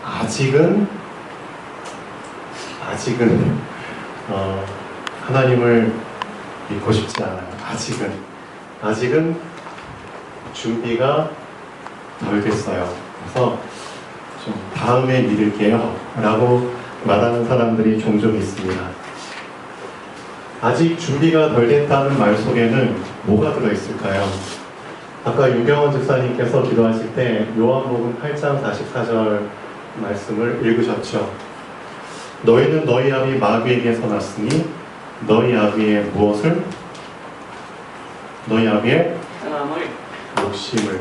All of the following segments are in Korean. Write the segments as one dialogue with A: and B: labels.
A: 아직은 하나님을 믿고 싶지 않아요. 아직은 준비가 덜 됐어요. 그래서 좀 다음에 믿을게요 라고 말하는 사람들이 종종 있습니다. 아직 준비가 덜 됐다는 말 속에는 뭐가 들어있을까요? 아까 윤경원 집사님께서 기도하실 때 요한복음 8장 44절 말씀을 읽으셨죠. 너희는 너희 아비 마귀에게서 났으니 너희 아비의 무엇을? 너희 아비의 욕심을,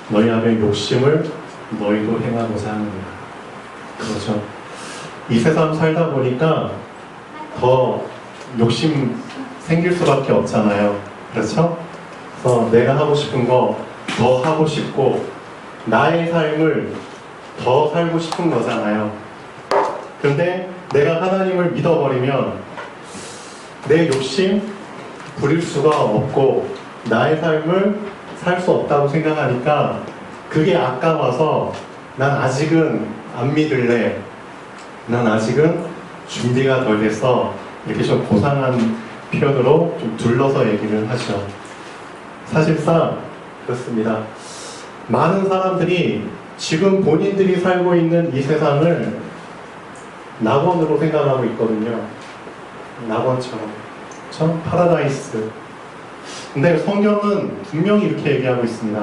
A: 너희 아비의 욕심을 너희도 행하고자 하느니라. 그렇죠. 이 세상 살다 보니까 더 욕심 생길 수밖에 없잖아요. 그렇죠? 그래서 내가 하고 싶은 거 더 하고 싶고 나의 삶을 더 살고 싶은 거잖아요. 근데 내가 하나님을 믿어버리면 내 욕심 부릴 수가 없고 나의 삶을 살 수 없다고 생각하니까 그게 아까워서 난 아직은 안 믿을래, 난 아직은 준비가 덜 돼서, 이렇게 좀 고상한 표현으로 좀 둘러서 얘기를 하죠. 사실상 그렇습니다. 많은 사람들이 지금 본인들이 살고 있는 이 세상을 낙원으로 생각하고 있거든요. 낙원처럼. 그렇죠? 파라다이스. 근데 성경은 분명히 이렇게 얘기하고 있습니다.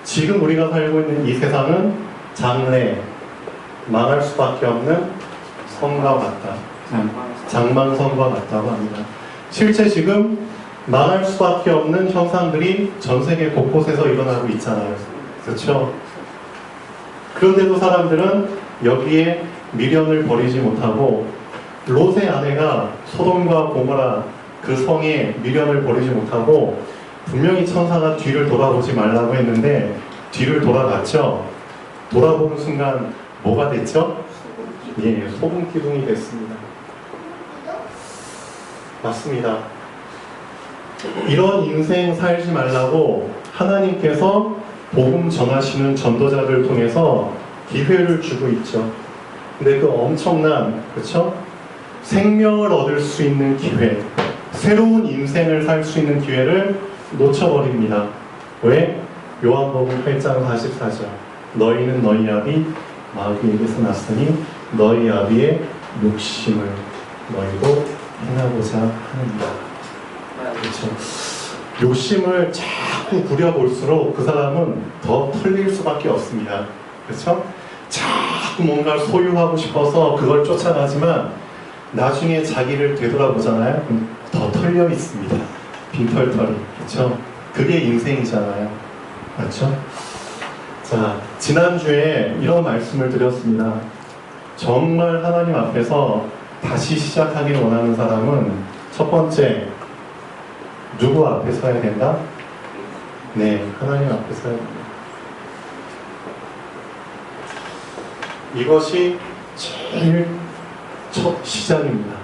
A: 지금 우리가 살고 있는 이 세상은 장래, 망할 수밖에 없는 성과 같다. 장망성과 같다고 합니다. 실제 지금 망할 수밖에 없는 현상들이 전 세계 곳곳에서 일어나고 있잖아요. 그렇죠? 그런데도 사람들은 여기에 미련을 버리지 못하고, 롯의 아내가 소돔과 고모라 그 성에 미련을 버리지 못하고 분명히 천사가 뒤를 돌아보지 말라고 했는데 뒤를 돌아봤죠. 돌아보는 순간 뭐가 됐죠? 예, 소금 기둥이 됐습니다. 맞습니다. 이런 인생 살지 말라고 하나님께서 복음 전하시는 전도자들 통해서 기회를 주고 있죠. 근데 그 엄청난, 그렇죠? 생명을 얻을 수 있는 기회, 새로운 인생을 살 수 있는 기회를 놓쳐버립니다. 왜? 요한복음 8장 44절. 너희는 너희 아비 마귀에게서 났으니 너희 아비의 욕심을 너희도 행하고자 하느니라. 그렇죠. 욕심을 자꾸 부려볼수록 그 사람은 더 털릴 수밖에 없습니다. 그렇죠? 자꾸 뭔가를 소유하고 싶어서 그걸 쫓아가지만 나중에 자기를 되돌아보잖아요. 그럼 더 털려 있습니다. 빈털털이. 그렇죠? 그게 인생이잖아요. 맞죠? 자, 지난주에 이런 말씀을 드렸습니다. 정말 하나님 앞에서 다시 시작하길 원하는 사람은 첫 번째, 누구 앞에 서야 된다? 네, 하나님 앞에 서야 된다. 이것이 제일 첫 시작입니다.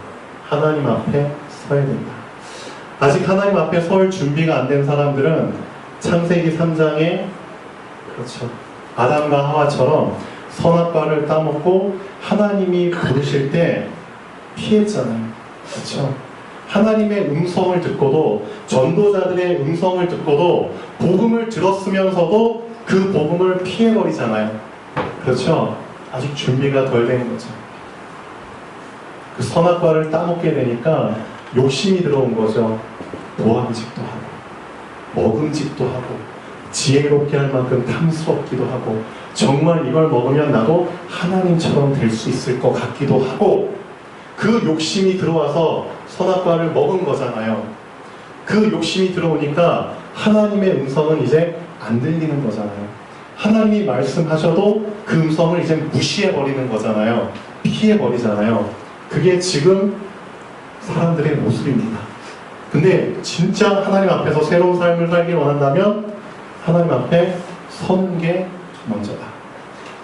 A: 하나님 앞에 서야 된다. 아직 하나님 앞에 설 준비가 안 된 사람들은 창세기 3장에, 그렇죠, 아담과 하와처럼 선악과를 따먹고 하나님이 부르실 때 피했잖아요. 그렇죠? 하나님의 음성을 듣고도, 전도자들의 음성을 듣고도 복음을 들었으면서도 그 복음을 피해버리잖아요. 그렇죠? 아직 준비가 덜 된 거죠. 그 선악과를 따먹게 되니까 욕심이 들어온 거죠. 모함직도 하고 먹음직도 하고 지혜롭게 할 만큼 탐스럽기도 하고, 정말 이걸 먹으면 나도 하나님처럼 될 수 있을 것 같기도 하고, 그 욕심이 들어와서 선악과를 먹은 거잖아요. 그 욕심이 들어오니까 하나님의 음성은 이제 안 들리는 거잖아요. 하나님이 말씀하셔도 그 음성을 이제 무시해버리는 거잖아요. 피해버리잖아요. 그게 지금 사람들의 모습입니다. 근데 진짜 하나님 앞에서 새로운 삶을 살길 원한다면 하나님 앞에 서는 게 먼저다.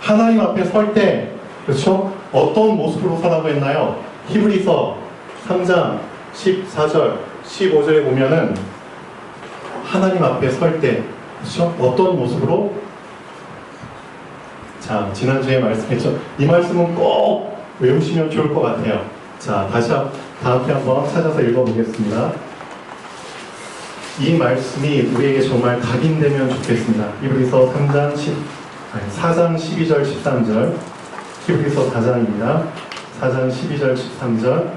A: 하나님 앞에 설 때, 그렇죠? 어떤 모습으로 서라고 했나요? 히브리서 3장 14절 15절에 보면은 하나님 앞에 설 때, 그렇죠? 어떤 모습으로? 자, 지난주에 말씀했죠. 이 말씀은 꼭 외우시면 좋을 것 같아요. 자, 다 함께 한번 찾아서 읽어보겠습니다. 이 말씀이 우리에게 정말 각인되면 좋겠습니다. 히브리서 4장 12절 13절. 히브리서 4장입니다. 4장 12절 13절.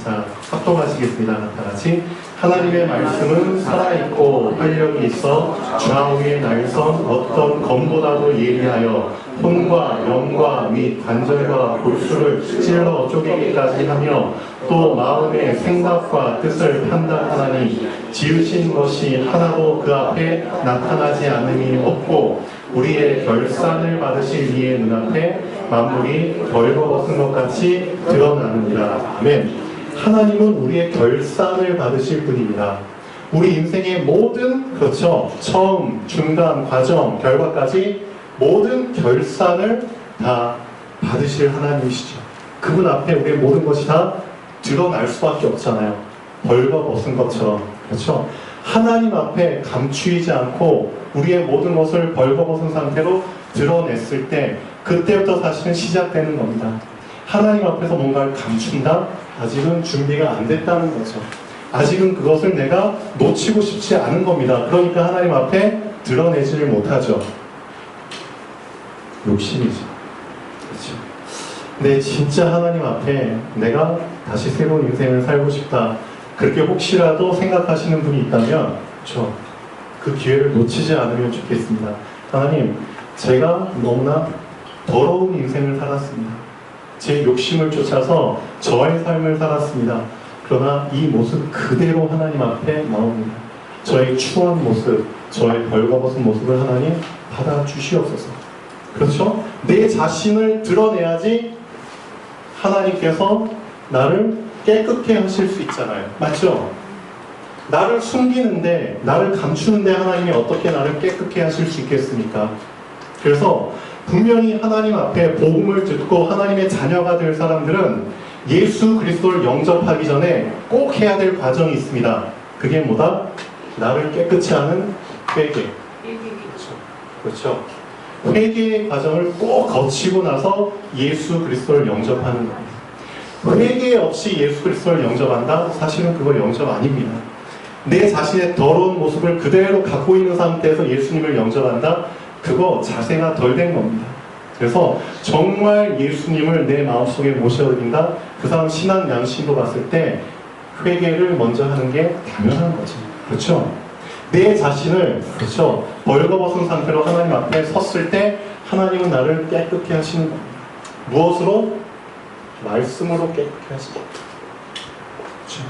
A: 자, 합독하시겠습니다. 다 같이. 하나님의 말씀은 살아있고 활력이 있어 좌우에 날선 어떤 검보다도 예리하여 혼과 영과 및 관절과 골수를 찔러 쪼개기까지 하며 또 마음의 생각과 뜻을 판단하나니 지으신 것이 하나도 그 앞에 나타나지 않음이 없고 우리의 결산을 받으실 이의 눈앞에 만물이 벌거벗은 것 같이 드러나느니라. 아멘. 하나님은 우리의 결산을 받으실 분입니다. 우리 인생의 모든, 그렇죠, 처음, 중간, 과정, 결과까지 모든 결산을 다 받으실 하나님이시죠. 그분 앞에 우리의 모든 것이 다 드러날 수밖에 없잖아요. 벌거벗은 것처럼. 그렇죠? 하나님 앞에 감추이지 않고 우리의 모든 것을 벌거벗은 상태로 드러냈을 때 그때부터 사실은 시작되는 겁니다. 하나님 앞에서 뭔가를 감춘다? 아직은 준비가 안 됐다는 거죠. 아직은 그것을 내가 놓치고 싶지 않은 겁니다. 그러니까 하나님 앞에 드러내지를 못하죠. 욕심이죠. 그렇죠. 근데 진짜 하나님 앞에 내가 다시 새로운 인생을 살고 싶다. 그렇게 혹시라도 생각하시는 분이 있다면 그렇죠. 그 기회를 놓치지 않으면 좋겠습니다. 하나님, 제가 너무나 더러운 인생을 살았습니다. 제 욕심을 쫓아서 저의 삶을 살았습니다. 그러나 이 모습 그대로 하나님 앞에 나옵니다. 저의 추한 모습, 저의 벌거벗은 모습을 하나님 받아주시옵소서. 그렇죠? 내 자신을 드러내야지 하나님께서 나를 깨끗게 하실 수 있잖아요. 맞죠? 나를 숨기는데, 나를 감추는데 하나님이 어떻게 나를 깨끗게 하실 수 있겠습니까? 그래서 분명히 하나님 앞에 복음을 듣고 하나님의 자녀가 될 사람들은 예수 그리스도를 영접하기 전에 꼭 해야 될 과정이 있습니다. 그게 뭐다? 나를 깨끗이 하는 회개. 그렇죠. 회개의 과정을 꼭 거치고 나서 예수 그리스도를 영접하는 겁니다. 회개 없이 예수 그리스도를 영접한다? 사실은 그거 영접 아닙니다. 내 자신의 더러운 모습을 그대로 갖고 있는 상태에서 예수님을 영접한다? 그거 자세가 덜 된 겁니다. 그래서 정말 예수님을 내 마음속에 모셔드린다? 그 사람 신앙 양심으로 봤을 때 회개를 먼저 하는 게 당연한 거죠. 그렇죠? 내 자신을, 그렇죠, 벌거벗은 상태로 하나님 앞에 섰을 때 하나님은 나를 깨끗게 하시는 겁니다. 무엇으로? 말씀으로 깨끗게 하시는 겁니다. 그렇죠?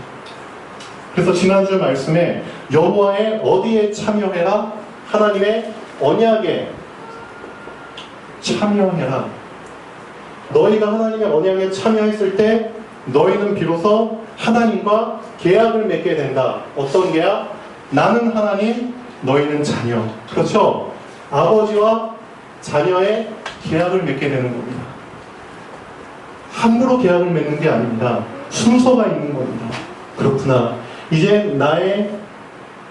A: 그래서 지난주 말씀에 여호와의 어디에 참여해라? 하나님의 언약에 참여해라. 너희가 하나님의 언약에 참여했을 때 너희는 비로소 하나님과 계약을 맺게 된다. 어떤 계약? 나는 하나님, 너희는 자녀. 그렇죠? 아버지와 자녀의 계약을 맺게 되는 겁니다. 함부로 계약을 맺는 게 아닙니다. 순서가 있는 겁니다. 그렇구나. 이제 나의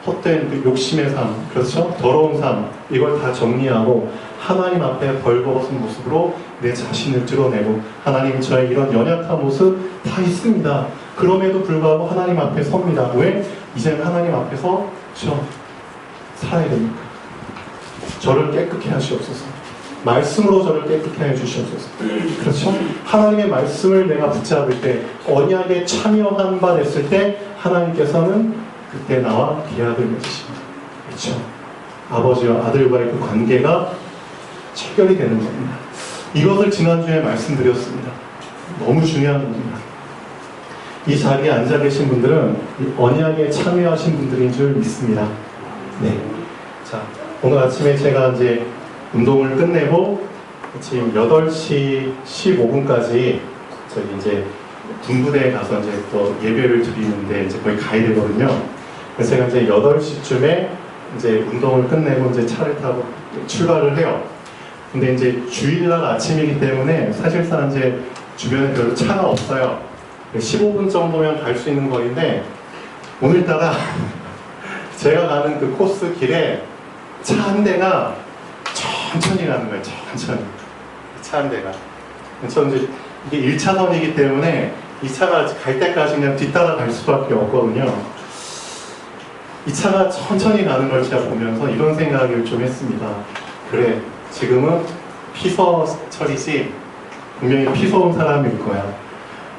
A: 헛된 그 욕심의 삶, 그렇죠? 더러운 삶, 이걸 다 정리하고 하나님 앞에 벌거벗은 모습으로 내 자신을 드러내고 하나님, 저의 이런 연약한 모습 다 있습니다. 그럼에도 불구하고 하나님 앞에 섭니다. 왜? 이제는 하나님 앞에서 살아야 됩니까? 저를 깨끗게 하시옵소서. 말씀으로 저를 깨끗게 해주시옵소서. 그렇죠? 하나님의 말씀을 내가 붙잡을 때, 언약에 참여한 바 됐을 때 하나님께서는 그때 나와 계약을 맺으십니다. 그렇죠? 아버지와 아들과의 그 관계가 체결이 되는 겁니다. 이것을 지난주에 말씀드렸습니다. 너무 중요한 겁니다. 이 자리에 앉아 계신 분들은 이 언약에 참여하신 분들인 줄 믿습니다. 네. 자, 오늘 아침에 제가 이제 운동을 끝내고 지금 8시 15분까지 저희 이제 군부대에 가서 이제 또 예배를 드리는데 이제 거의 가야 되거든요. 그래서 제가 이제 8시쯤에 이제 운동을 끝내고 이제 차를 타고 출발을 해요. 근데 이제 주일날 아침이기 때문에 사실상 이제 주변에 별로 차가 없어요. 15분 정도면 갈 수 있는 거리인데 오늘따라 제가 가는 그 코스 길에 차 한 대가 천천히 가는 거예요. 천천히. 차 한 대가. 저 이제 이게 1차선이기 때문에 이 차가 갈 때까지 그냥 뒤따라 갈 수밖에 없거든요. 이 차가 천천히 가는 걸 제가 보면서 이런 생각을 좀 했습니다. 그래, 지금은 피서철이지 분명히 피서온 사람일 거야.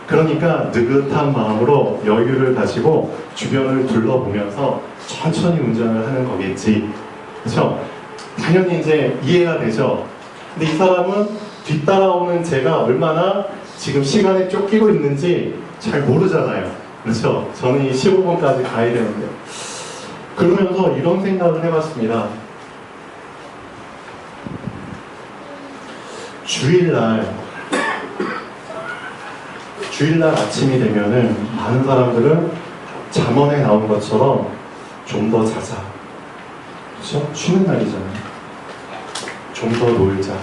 A: 그러니까 느긋한 마음으로 여유를 가지고 주변을 둘러보면서 천천히 운전을 하는 거겠지. 그렇죠? 당연히 이제 이해가 되죠. 근데 이 사람은 뒤따라오는 제가 얼마나 지금 시간에 쫓기고 있는지 잘 모르잖아요. 그렇죠? 저는 이 15분까지 가야 되는데. 그러면서 이런 생각을 해봤습니다. 주일날 아침이 되면은 많은 사람들은 잠언에 나온 것처럼 좀 더 자자. 그렇죠? 쉬는 날이잖아요. 좀 더 놀자.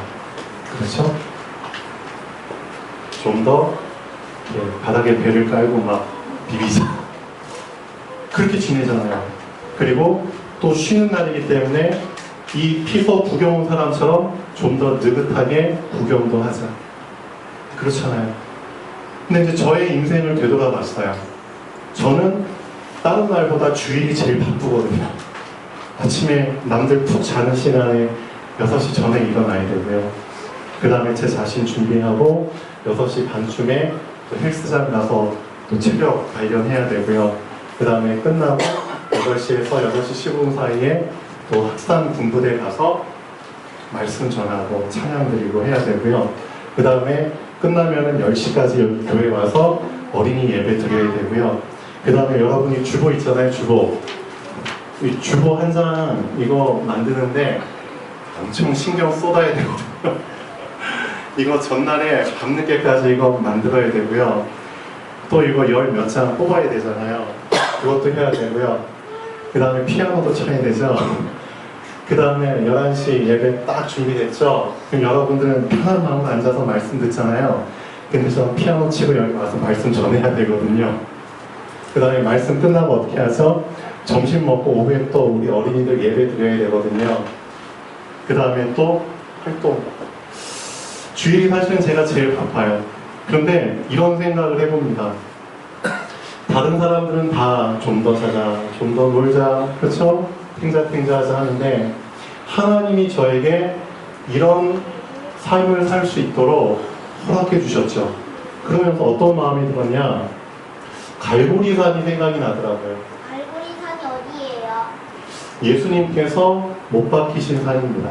A: 그렇죠? 좀 더 바닥에 배를 깔고 막 비비자. 그렇게 지내잖아요. 그리고 또 쉬는 날이기 때문에 이 피서 구경 온 사람처럼 좀 더 느긋하게 구경도 하자. 그렇잖아요. 근데 이제 저의 인생을 되돌아봤어요. 저는 다른 날보다 주일이 제일 바쁘거든요. 아침에 남들 푹 자는 시간에 6시 전에 일어나야 되고요. 그 다음에 제 자신 준비하고 6시 반쯤에 또 헬스장 가서 또 체력 단련해야 되고요. 그 다음에 끝나고 8시에서 8시 15분 사이에 또 학산 군부대 가서 말씀 전하고 찬양 드리고 해야 되고요. 그 다음에 끝나면은 10시까지 여기 교회 와서 어린이 예배 드려야 되고요. 그 다음에 여러분이 주보 있잖아요, 주보. 이 주보 한 장 이거 만드는데 엄청 신경 쏟아야 되거든요. 이거 전날에 밤늦게까지 이거 만들어야 되고요. 또 이거 열 몇 장 뽑아야 되잖아요. 그것도 해야 되고요. 그 다음에 피아노도 쳐야 되죠. 그 다음에 11시 예배 딱 준비됐죠? 그럼 여러분들은 편한 마음으로 앉아서 말씀 듣잖아요. 근데 저는 피아노 치고 여기 와서 말씀 전해야 되거든요. 그 다음에 말씀 끝나고 어떻게 하죠? 점심 먹고 오후에 또 우리 어린이들 예배 드려야 되거든요. 그 다음에 또 활동. 주일이 사실은 제가 제일 바빠요. 그런데 이런 생각을 해봅니다. 다른 사람들은 다 좀 더 자자, 좀 더 놀자, 그렇죠? 탱자탱자 하자 하는데 하나님이 저에게 이런 삶을 살 수 있도록 허락해 주셨죠. 그러면서 어떤 마음이 들었냐? 갈보리산이 생각이 나더라고요.
B: 갈보리산이 어디예요?
A: 예수님께서 못 박히신 산입니다.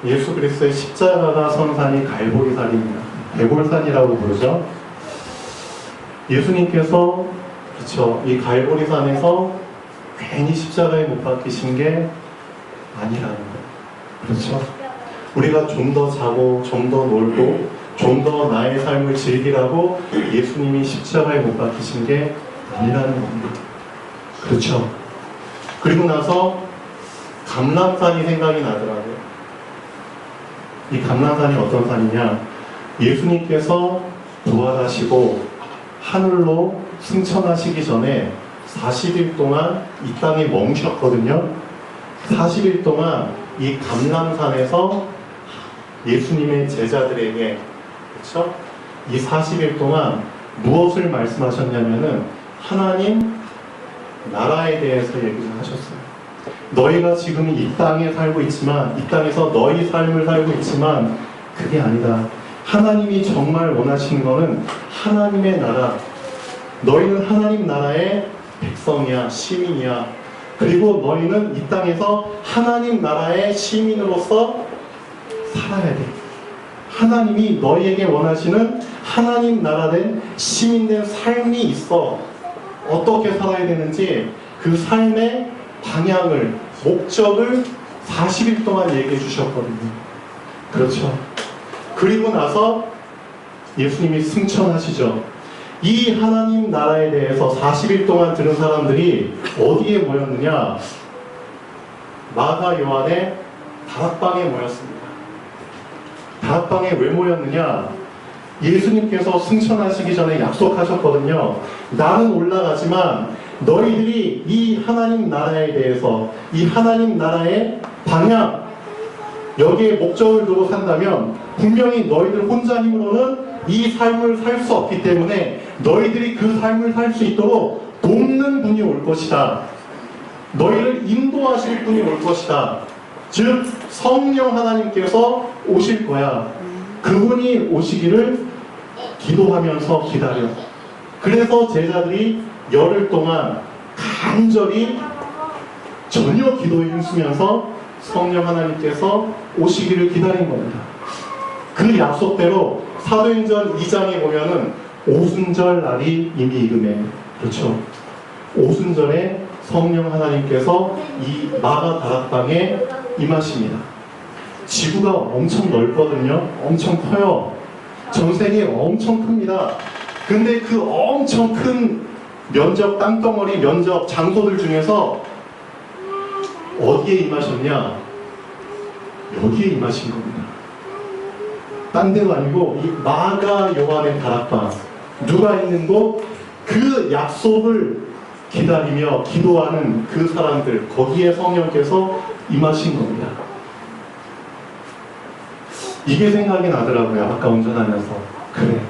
A: 예수 그리스도의 십자가가 선 산이 갈보리산입니다. 배골산이라고 부르죠. 예수님께서 그렇죠. 이 갈보리산에서 괜히 십자가에 못 박히신 게 아니라는 거예요. 그렇죠? 우리가 좀 더 자고 좀 더 놀고 좀 더 나의 삶을 즐기라고 예수님이 십자가에 못 박히신 게 아니라는 겁니다. 그렇죠? 그리고 나서 감람산이 생각이 나더라고요. 이 감람산이 어떤 산이냐? 예수님께서 부활하시고 하늘로 승천하시기 전에 40일 동안 이 땅에 머무셨거든요. 40일 동안 이 감람산에서 예수님의 제자들에게 그렇죠? 이 40일 동안 무엇을 말씀하셨냐면은 하나님 나라에 대해서 얘기를 하셨어요. 너희가 지금 이 땅에 살고 있지만 이 땅에서 너희 삶을 살고 있지만 그게 아니다. 하나님이 정말 원하시는 것은 하나님의 나라. 너희는 하나님 나라의 백성이야, 시민이야. 그리고 너희는 이 땅에서 하나님 나라의 시민으로서 살아야 돼. 하나님이 너희에게 원하시는 하나님 나라된 시민된 삶이 있어. 어떻게 살아야 되는지 그 삶의 방향을, 목적을 40일 동안 얘기해 주셨거든요. 그렇죠. 그리고 나서 예수님이 승천하시죠. 이 하나님 나라에 대해서 40일 동안 들은 사람들이 어디에 모였느냐? 마가 요한의 다락방에 모였습니다. 다락방에 왜 모였느냐? 예수님께서 승천하시기 전에 약속하셨거든요. 나는 올라가지만 너희들이 이 하나님 나라에 대해서 이 하나님 나라의 방향, 여기에 목적을 두고 산다면 분명히 너희들 혼자 힘으로는 이 삶을 살 수 없기 때문에 너희들이 그 삶을 살 수 있도록 돕는 분이 올 것이다. 너희를 인도하실 분이 올 것이다. 즉 성령 하나님께서 오실 거야. 그분이 오시기를 기도하면서 기다려. 그래서 제자들이 열흘 동안 간절히 전혀 기도에 힘쓰면서 성령 하나님께서 오시기를 기다린 겁니다. 그 약속대로 사도행전 2장에 보면은 오순절 날이 이미 이금해. 그렇죠. 오순절에 성령 하나님께서 이 마가 다락방에 임하십니다. 지구가 엄청 넓거든요. 엄청 커요. 전 세계 엄청 큽니다. 근데 그 엄청 큰 면적, 땅덩어리, 면적, 장소들 중에서 어디에 임하셨냐? 여기에 임하신 겁니다. 딴 데가 아니고 이 마가 요한의 다락방, 누가 있는 곳, 그 약속을 기다리며 기도하는 그 사람들, 거기에 성령께서 임하신 겁니다. 이게 생각이 나더라고요. 아까 운전하면서. 그래,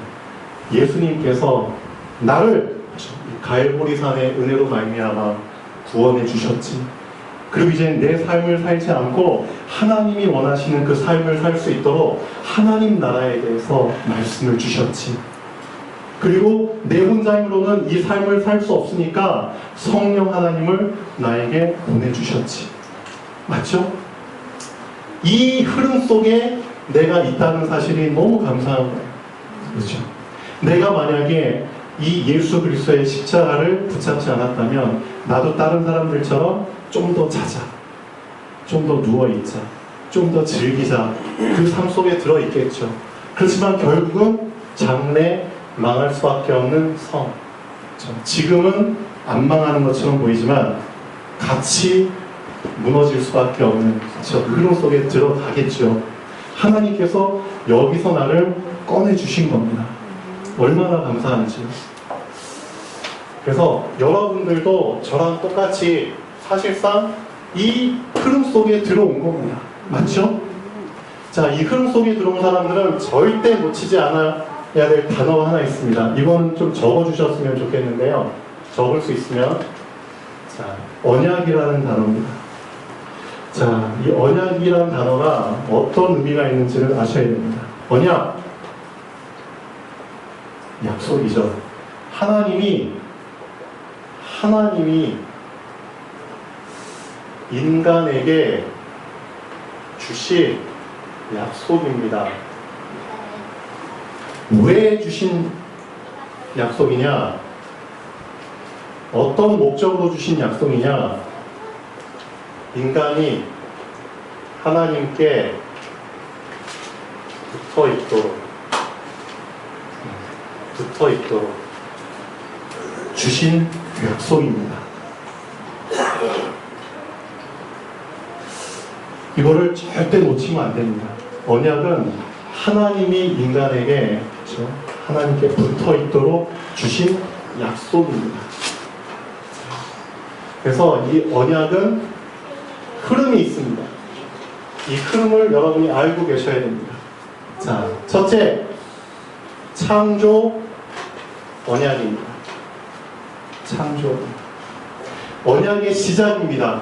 A: 예수님께서 나를 갈보리산의 은혜로 말미암아 구원해 주셨지. 그리고 이제 내 삶을 살지 않고 하나님이 원하시는 그 삶을 살 수 있도록 하나님 나라에 대해서 말씀을 주셨지. 그리고 내 혼자 힘으로는 이 삶을 살 수 없으니까 성령 하나님을 나에게 보내주셨지. 맞죠? 이 흐름 속에 내가 있다는 사실이 너무 감사한 거예요. 그렇죠? 내가 만약에 이 예수 그리스도의 십자가를 붙잡지 않았다면 나도 다른 사람들처럼 좀 더 자자, 좀 더 누워있자, 좀 더 즐기자, 그 삶 속에 들어있겠죠. 그렇지만 결국은 장래 망할 수밖에 없는 성. 지금은 안 망하는 것처럼 보이지만 같이 무너질 수밖에 없는 저 흐름 속에 들어가겠죠. 하나님께서 여기서 나를 꺼내주신 겁니다. 얼마나 감사한지. 그래서 여러분들도 저랑 똑같이 사실상 이 흐름 속에 들어온 겁니다. 맞죠? 자, 이 흐름 속에 들어온 사람들은 절대 놓치지 않아야 될 단어가 하나 있습니다. 이거는 좀 적어주셨으면 좋겠는데요. 적을 수 있으면. 자, 언약이라는 단어입니다. 자, 이 언약이라는 단어가 어떤 의미가 있는지를 아셔야 됩니다. 언약, 약속이죠. 하나님이 인간에게 주신 약속입니다. 왜 주신 약속이냐? 어떤 목적으로 주신 약속이냐? 인간이 하나님께 붙어 있도록 주신 약속입니다. 이거를 절대 놓치면 안 됩니다. 언약은 하나님이 인간에게, 그렇죠? 하나님께 붙어 있도록 주신 약속입니다. 그래서 이 언약은 흐름이 있습니다. 이 흐름을 여러분이 알고 계셔야 됩니다. 자, 첫째, 창조 언약입니다. 창조 언약의 시작입니다.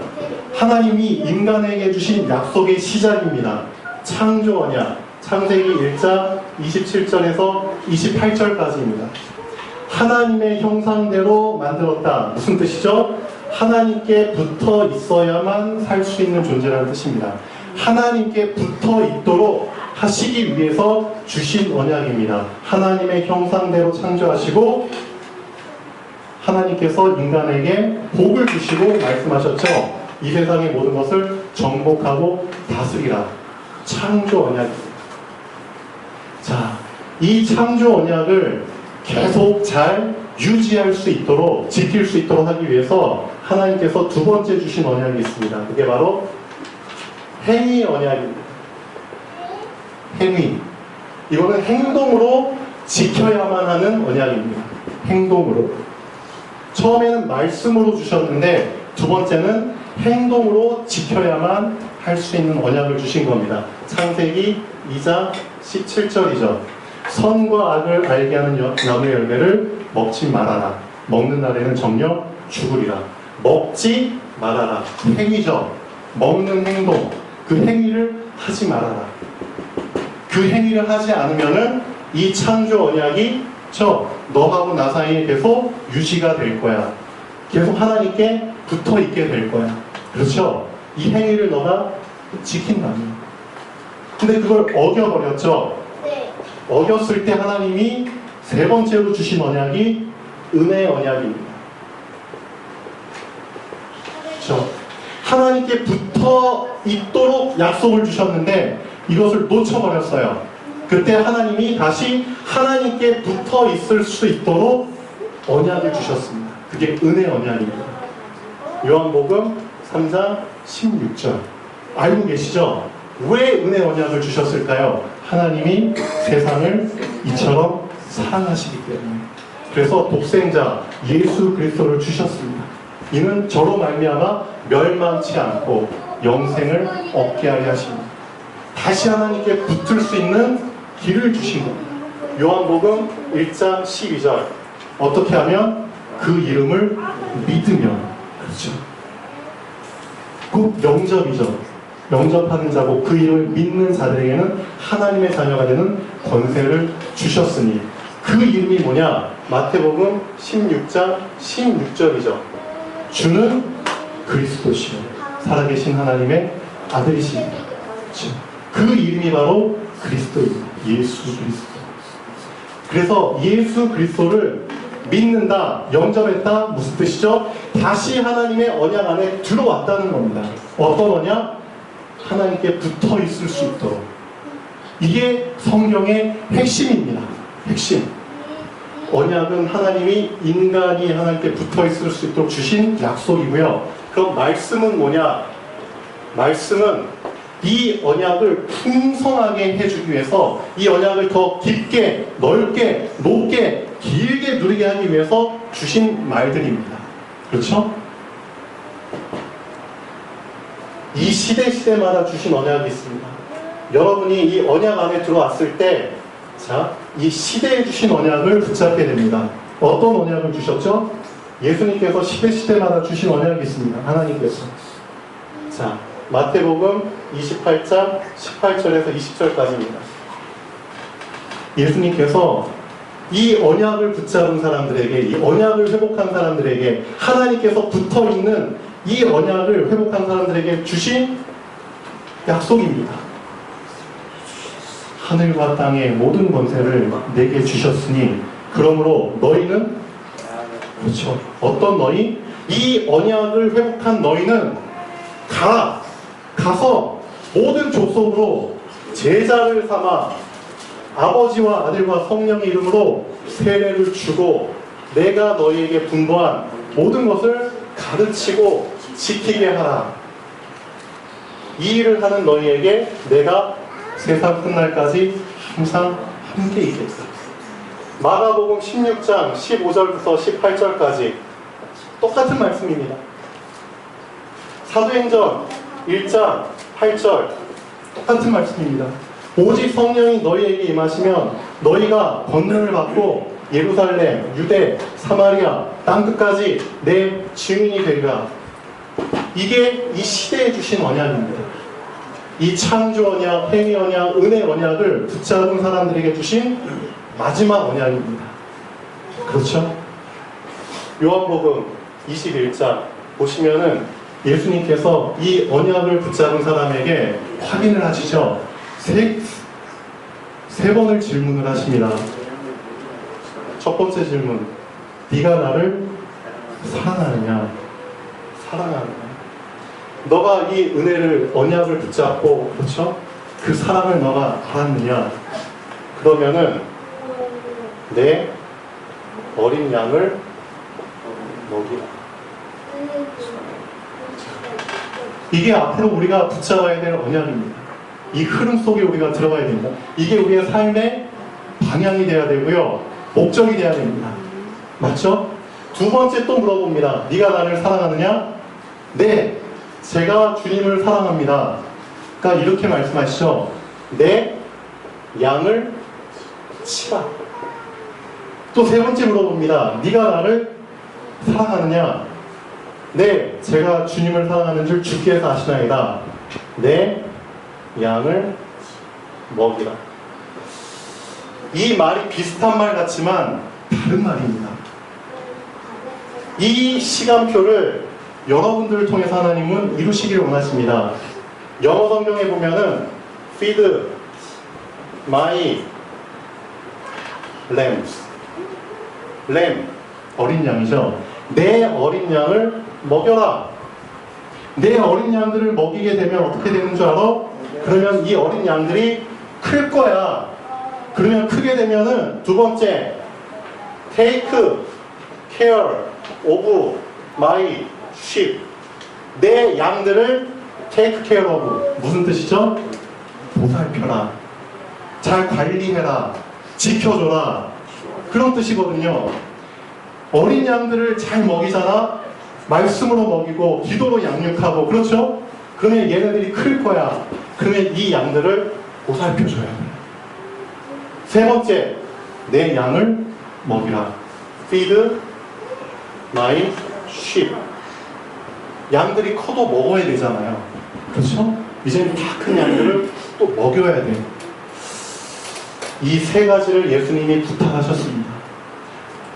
A: 하나님이 인간에게 주신 약속의 시작입니다. 창조 언약, 창세기 1장 27절에서 28절까지입니다. 하나님의 형상대로 만들었다. 무슨 뜻이죠? 하나님께 붙어 있어야만 살 수 있는 존재라는 뜻입니다. 하나님께 붙어 있도록 하시기 위해서 주신 언약입니다. 하나님의 형상대로 창조하시고 하나님께서 인간에게 복을 주시고 말씀하셨죠. 이 세상의 모든 것을 정복하고 다스리라. 창조 언약입니다. 자, 이 창조 언약을 계속 잘 유지할 수 있도록, 지킬 수 있도록 하기 위해서 하나님께서 두 번째 주신 언약이 있습니다. 그게 바로 행위 언약입니다. 행위. 이거는 행동으로 지켜야만 하는 언약입니다. 행동으로. 처음에는 말씀으로 주셨는데 두 번째는 행동으로 지켜야만 할 수 있는 언약을 주신 겁니다. 창세기 2장 17절이죠. 선과 악을 알게 하는 나무의 열매를 먹지 말아라. 먹는 날에는 정녕 죽으리라. 먹지 말아라. 행위죠. 먹는 행동. 그 행위를 하지 말아라. 그 행위를 하지 않으면은 이 창조 언약이 너하고 나 사이에 계속 유지가 될 거야. 계속 하나님께 붙어 있게 될 거야. 그렇죠? 이 행위를 너가 지킨다면. 근데 그걸 어겨버렸죠?
B: 네.
A: 어겼을 때 하나님이 세 번째로 주신 언약이 은혜의 언약입니다. 그렇죠? 하나님께 붙어 있도록 약속을 주셨는데 이것을 놓쳐버렸어요. 그때 하나님이 다시 하나님께 붙어 있을 수 있도록 언약을 주셨습니다. 그게 은혜 언약입니다. 요한복음 3장 16절. 알고 계시죠? 왜 은혜 언약을 주셨을까요? 하나님이 세상을 이처럼 사랑하시기 때문에. 그래서 독생자 예수 그리스도를 주셨습니다. 이는 저로 말미암아 멸망치 않고 영생을 얻게 하려 하십니다. 다시 하나님께 붙을 수 있는 길을 주신 겁니다. 요한복음 1장 12절. 어떻게 하면? 그 이름을 믿으면. 그렇죠. 곧 영접이죠. 영접하는 자고 그 이름을 믿는 자들에게는 하나님의 자녀가 되는 권세를 주셨으니 그 이름이 뭐냐? 마태복음 16장 16절이죠. 주는 그리스도시요 살아계신 하나님의 아들이십니다. 그 이름이 바로 그리스도입니다. 예수 그리스도. 그래서 예수 그리스도를 믿는다, 영접했다, 무슨 뜻이죠? 다시 하나님의 언약 안에 들어왔다는 겁니다. 어떤 언약? 하나님께 붙어 있을 수 있도록. 이게 성경의 핵심입니다. 핵심. 언약은 하나님이 인간이 하나님께 붙어 있을 수 있도록 주신 약속이고요. 그럼 말씀은 뭐냐? 말씀은 이 언약을 풍성하게 해주기 위해서 이 언약을 더 깊게, 넓게, 높게, 길게 누리게 하기 위해서 주신 말들입니다. 그렇죠? 이 시대마다 주신 언약이 있습니다. 여러분이 이 언약 안에 들어왔을 때, 이 시대에 주신 언약을 붙잡게 됩니다. 어떤 언약을 주셨죠? 예수님께서 시대마다 주신 언약이 있습니다. 하나님께서. 마태복음 28장 18절에서 20절까지입니다. 예수님께서 이 언약을 붙잡은 사람들에게, 이 언약을 회복한 사람들에게, 하나님께서 붙어있는 이 언약을 회복한 사람들에게 주신 약속입니다. 하늘과 땅의 모든 권세를 내게 주셨으니 그러므로 너희는, 그렇죠, 어떤 너희? 이 언약을 회복한 너희는 가서 모든 족속으로 제자를 삼아 아버지와 아들과 성령의 이름으로 세례를 주고 내가 너희에게 분부한 모든 것을 가르치고 지키게 하라. 이 일을 하는 너희에게 내가 세상 끝날까지 항상 함께 있겠다. 마가복음 16장 15절부터 18절까지 똑같은 말씀입니다. 사도행전 1장 8절 똑같은 말씀입니다. 오직 성령이 너희에게 임하시면 너희가 권능을 받고 예루살렘, 유대, 사마리아, 땅끝까지 내 증인이 되리라. 이게 이 시대에 주신 언약입니다. 이 창조 언약, 행위 언약, 은혜 언약을 붙잡은 사람들에게 주신 마지막 언약입니다. 그렇죠? 요한복음 21장 보시면은 예수님께서 이 언약을 붙잡은 사람에게 확인을 하시죠. 세 번을 질문을 하십니다. 첫 번째 질문, 네가 나를 사랑하느냐? 사랑하느냐? 너가 이 은혜를, 언약을 붙잡고, 그렇죠? 그 사랑을 너가 알았느냐? 그러면은 내 어린 양을 먹이라. 이게 앞으로 우리가 붙잡아야 될 언약입니다. 이 흐름 속에 우리가 들어가야 됩니다. 이게 우리의 삶의 방향이 돼야 되고요. 목적이 돼야 됩니다. 맞죠? 두 번째 또 물어봅니다. 네가 나를 사랑하느냐? 네, 제가 주님을 사랑합니다. 그러니까 이렇게 말씀하시죠. 내 양을 치라. 또 세 번째 물어봅니다. 네가 나를 사랑하느냐? 네, 제가 주님을 사랑하는 줄 주께서 아시나이다. 내 양을 먹이라. 이 말이 비슷한 말 같지만 다른 말입니다. 이 시간표를 여러분들을 통해서 하나님은 이루시기를 원하십니다. 영어 성경에 보면은 feed my lambs. 램, 어린 양이죠. 내 어린 양을 먹여라. 내 어린 양들을 먹이게 되면 어떻게 되는 줄 알아? 그러면 이 어린 양들이 클 거야. 그러면 크게 되면은 두 번째, take care of my sheep. 내 양들을 take care of. 무슨 뜻이죠? 보살펴라. 잘 관리해라. 지켜줘라. 그런 뜻이거든요. 어린 양들을 잘 먹이잖아. 말씀으로 먹이고 기도로 양육하고 그렇죠? 그러면 얘네들이 클 거야. 그러면 이 양들을 보살펴줘야 돼. 세 번째, 내 양을 먹이라. feed my sheep. 양들이 커도 먹어야 되잖아요. 그렇죠? 이제는 다 큰 양들을 또 먹여야 돼. 이 세 가지를 예수님이 부탁하셨습니다.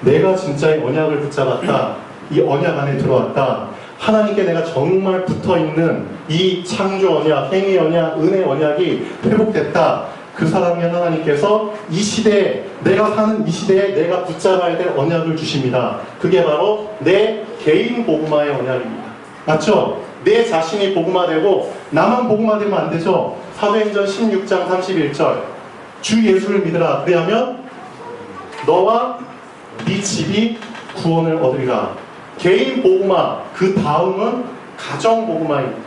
A: 내가 진짜의 언약을 붙잡았다. 이 언약 안에 들어왔다. 하나님께 내가 정말 붙어있는 이 창조 언약, 행위 언약, 은혜 언약이 회복됐다. 그 사람이 하나님께서 이 시대에, 내가 사는 이 시대에 내가 붙잡아야 될 언약을 주십니다. 그게 바로 내 개인 복음화의 언약입니다. 맞죠? 내 자신이 복음화되고 나만 복음화되면 안 되죠. 사도행전 16장 31절 주 예수를 믿으라. 그리하면 너와 네 집이 구원을 얻으리라. 개인 복음화, 그 다음은 가정 복음화입니다.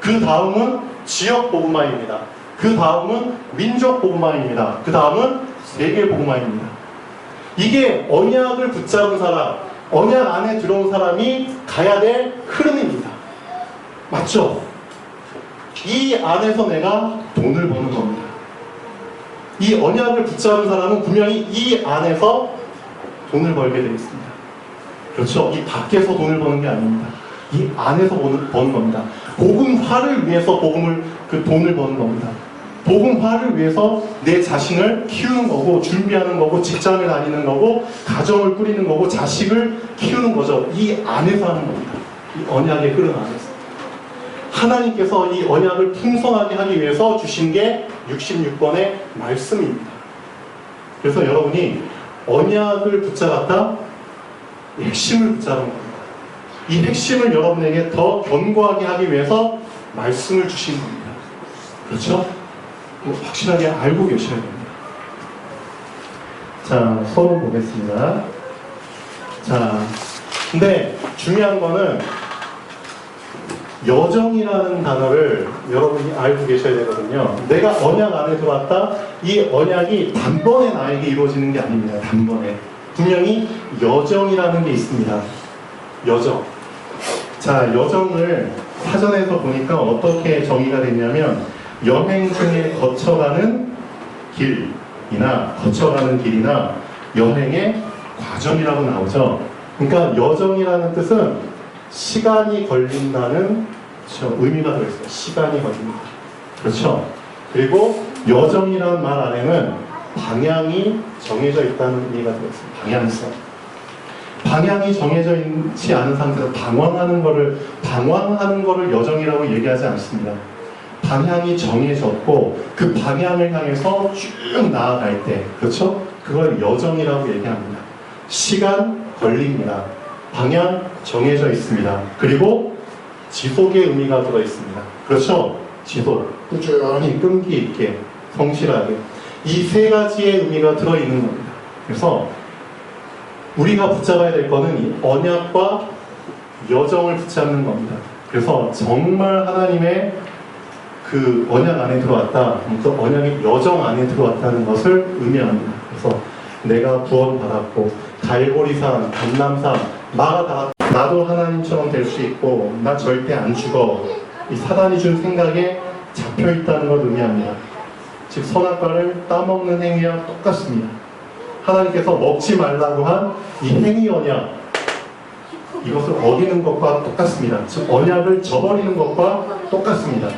A: 그 다음은 지역 복음화입니다. 그 다음은 민족 복음화입니다. 그 다음은 세계 복음화입니다. 이게 언약을 붙잡은 사람, 언약 안에 들어온 사람이 가야 될 흐름입니다. 맞죠? 이 안에서 내가 돈을 버는 겁니다. 이 언약을 붙잡은 사람은 분명히 이 안에서 돈을 벌게 되어 있습니다. 그렇죠? 이 밖에서 돈을 버는 게 아닙니다. 이 안에서 버는 겁니다. 복음화를 위해서 돈을 버는 겁니다. 복음화를 위해서 내 자신을 키우는 거고, 준비하는 거고, 직장을 다니는 거고, 가정을 꾸리는 거고, 자식을 키우는 거죠. 이 안에서 하는 겁니다. 이 언약의 흐름 안에서. 하나님께서 이 언약을 풍성하게 하기 위해서 주신 게 66권의 말씀입니다. 그래서 여러분이 언약을 붙잡았다, 핵심을 붙잡은 겁니다. 이 핵심을 여러분에게 더 견고하게 하기 위해서 말씀을 주신 겁니다. 그렇죠? 확실하게 알고 계셔야 됩니다. 자, 서론 보겠습니다. 자, 근데 중요한 거는 여정이라는 단어를 여러분이 알고 계셔야 되거든요. 내가 언약 안에 들어왔다. 이 언약이 단번에 나에게 이루어지는 게 아닙니다. 단번에. 분명히 여정이라는 게 있습니다. 여정. 자, 여정을 사전에서 보니까 어떻게 정의가 됐냐면 여행 중에 거쳐가는 길이나 여행의 과정이라고 나오죠. 그러니까 여정이라는 뜻은 시간이 걸린다는 의미가 들어있어요. 시간이 걸립니다. 그렇죠? 그리고 여정이라는 말 안에는 방향이 정해져 있다는 의미가 들어있습니다. 방향성. 방향이 정해져 있지 않은 상태에서 방황하는 거를 여정이라고 얘기하지 않습니다. 방향이 정해졌고 그 방향을 향해서 쭉 나아갈 때, 그렇죠? 그걸 여정이라고 얘기합니다. 시간 걸립니다. 방향 정해져 있습니다. 그리고 지속의 의미가 들어 있습니다. 그렇죠? 지속. 꾸준히 끈기 있게, 성실하게. 이 세 가지의 의미가 들어 있는 겁니다. 그래서 우리가 붙잡아야 될 거는 이 언약과 여정을 붙잡는 겁니다. 그래서 정말 하나님의 그 언약 안에 들어왔다, 그 언약의 여정 안에 들어왔다는 것을 의미합니다. 그래서 내가 구원받았고 갈보리산, 감람산, 나도 하나님처럼 될 수 있고 나 절대 안 죽어, 이 사단이 준 생각에 잡혀있다는 걸 의미합니다. 즉 선악과를 따먹는 행위와 똑같습니다. 하나님께서 먹지 말라고 한 이 행위 언약, 이것을 어기는 것과 똑같습니다. 즉 언약을 저버리는 것과 똑같습니다.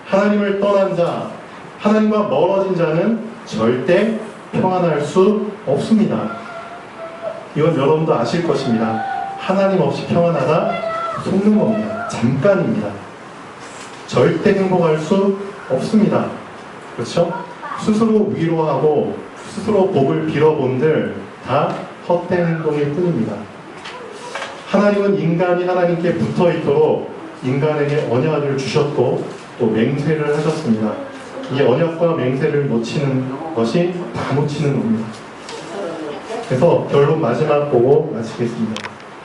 A: 하나님을 떠난 자, 하나님과 멀어진 자는 절대 평안할 수 없습니다. 이건 여러분도 아실 것입니다. 하나님 없이 평안하다 속는 겁니다. 잠깐입니다. 절대 행복할 수 없습니다. 그렇죠? 스스로 위로하고 스스로 복을 빌어본들 다 헛된 행동일 뿐입니다. 하나님은 인간이 하나님께 붙어 있도록 인간에게 언약을 주셨고 또 맹세를 하셨습니다. 이 언약과 맹세를 놓치는 것이 다 놓치는 겁니다. 그래서 결론 마지막 보고 마치겠습니다.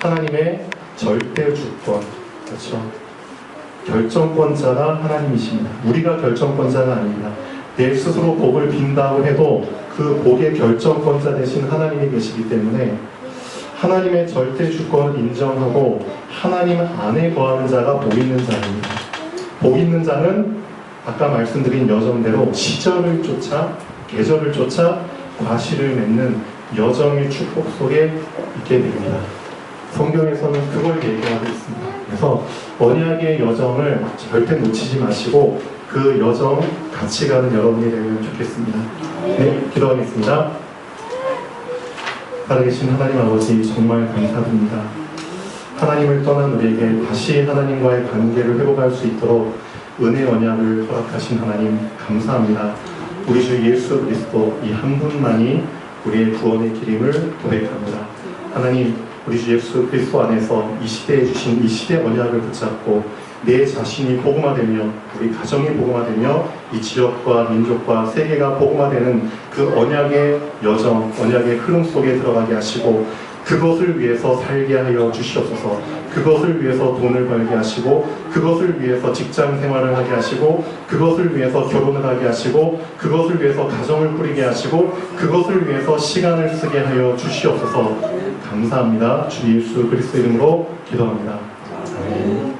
A: 하나님의 절대 주권, 그렇죠? 결정권자가 하나님이십니다. 우리가 결정권자가 아닙니다. 내 스스로 복을 빈다고 해도 그 복의 결정권자 되신 하나님이 계시기 때문에 하나님의 절대 주권을 인정하고 하나님 안에 거하는 자가 복 있는 자입니다. 복 있는 자는 아까 말씀드린 여정대로 시절을 쫓아 계절을 쫓아 과실을 맺는 여정의 축복 속에 있게 됩니다. 성경에서는 그걸 얘기하고 있습니다. 그래서 언약의 여정을 절대 놓치지 마시고 그 여정 같이 가는 여러분이 되면 좋겠습니다. 네, 기도하겠습니다. 살아계신 하나님 아버지 정말 감사드립니다. 하나님을 떠난 우리에게 다시 하나님과의 관계를 회복할 수 있도록 은혜 언약을 허락하신 하나님 감사합니다. 우리 주 예수 그리스도 이 한 분만이 우리의 구원의 길임을 고백합니다. 하나님, 우리 주 예수 그리스도 안에서 이 시대에 주신 이 시대 언약을 붙잡고 내 자신이 복음화되며 우리 가정이 복음화되며 이 지역과 민족과 세계가 복음화되는 그 언약의 여정, 언약의 흐름 속에 들어가게 하시고 그것을 위해서 살게 하여 주시옵소서. 그것을 위해서 돈을 벌게 하시고 그것을 위해서 직장 생활을 하게 하시고 그것을 위해서 결혼을 하게 하시고 그것을 위해서 가정을 꾸리게 하시고 그것을 위해서 시간을 쓰게 하여 주시옵소서. 감사합니다. 주 예수 그리스도 이름으로 기도합니다. 아멘.